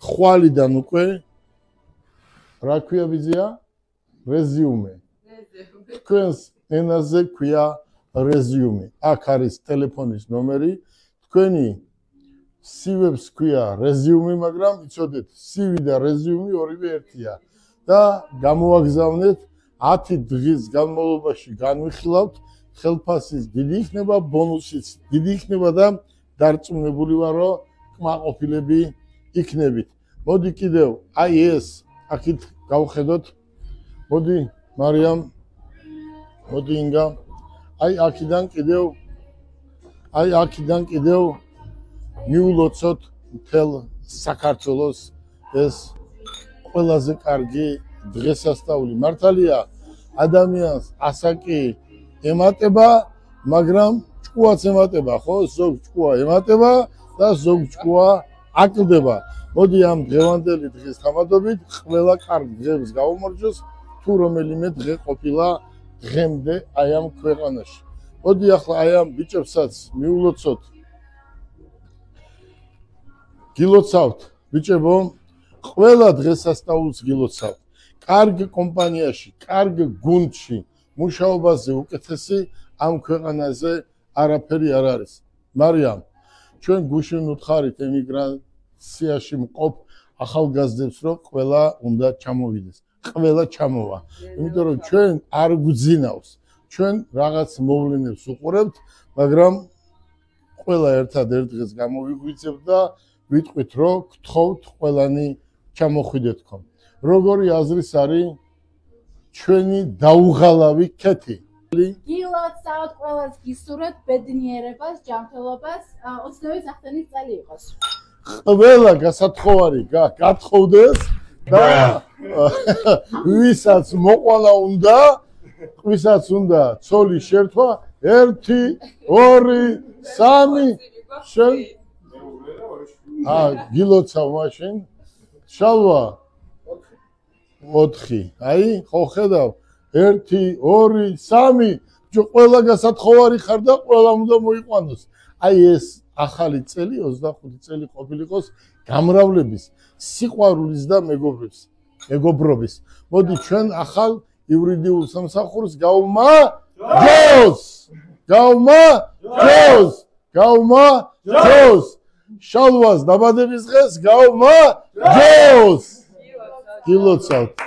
ხვალიდან უკვე რა ქვია ვიზია? რეზიუმე. თქვენს ენაზე ქვია რეზიუმე. აქ არის ტელეფონის ნომერი. თქვენი CV-ს ქვია რეზიუმე, მაგრამ იცოდეთ, CV და რეზიუმე ორივე ერთია. და გამოაგზავნეთ 10 დღის განმავლობაში განვიხილავთ, ხელფასის დიდი იქნება, ბონუსიც დიდი იქნება და დარწმუნებული ვარ, რომ კმაყოფილები იქნებით. მოდი კიდევ, აი ეს აქეთ გავხედოთ. მოდი მარიამ, მოდი ინგა. აი აქიდან კიდევ მიულოცოთ მთელ საქართველოს ეს ყველაზე კარგი დღესასწაული. მართალია ადამიანს ასაკი ემატება, მაგრამ ჭკუაც ემატება, ხო? ზოგ ჭკუა ემატება და ზოგ ჭკუა აკლდება. მოდი ამ დღევანდელი დღის თამადობით ყველა კარგ დღეს გავუმორჯოს, თუ რომელიმე დღე ყოფილა დღემდე აი ამ ქვეყანაში. მოდი ახლა აი ამ ბიჭებსაც მიულოცოთ. გილოცავთ, ბიჭებო, ყველა დღესასწაულს გილოცავთ. კარგ კომპანიაში, კარგ გუნდში, მუშაობაზე უკეთესი ამ ქვეყანაზე არაფერი არ არის. მარიამ, ჩვენ გუშინ უთხარით ემიგრაციაში მყოფ ახალგაზრდებს, რომ ყველა უნდა ჩამოვიდეს. ყველა ჩამოვა. იმიტომ რომ ჩვენ არ გვძინავს. ჩვენ რაღაც მოვლენებს უყურებთ, მაგრამ ყველა ერთად ერთ დღეს გამოვიგვიწევთ და ვიტყვით, რომ გთხოვთ ყველანი ჩამოხვიდეთ ხომ. როგორი აზრის არის ჩვენი დაუღალავი ქეთი? გილოცავთ, ყველას გისურვებთ ბედნიერებას, ჯანმრთელობას, 20 სახთენის წელი იყოს. ყველა გასათხოვარი გათხოვდეს და ვისაც მოყვალა უნდა, ვისაც უნდა ცოლის შერთვა 1 2 3 შენ გილოცავ მაშინ შალვა 4 აი ხო ხედავ 1 2 3 ყველა გასათხოვარი ხარ და ყველა უნდა მოიყვანოს. აი ეს ახალი წელი 25 წელი ყოფილიყოს გამრავლების, სიყვარულის და მეგობრობის. მოდი ჩვენ ახალ ივრიდიულ სამსახურს გავმაჯოს. შალვას დაბადების დღეს გავმაჯოს. გილოცავთ.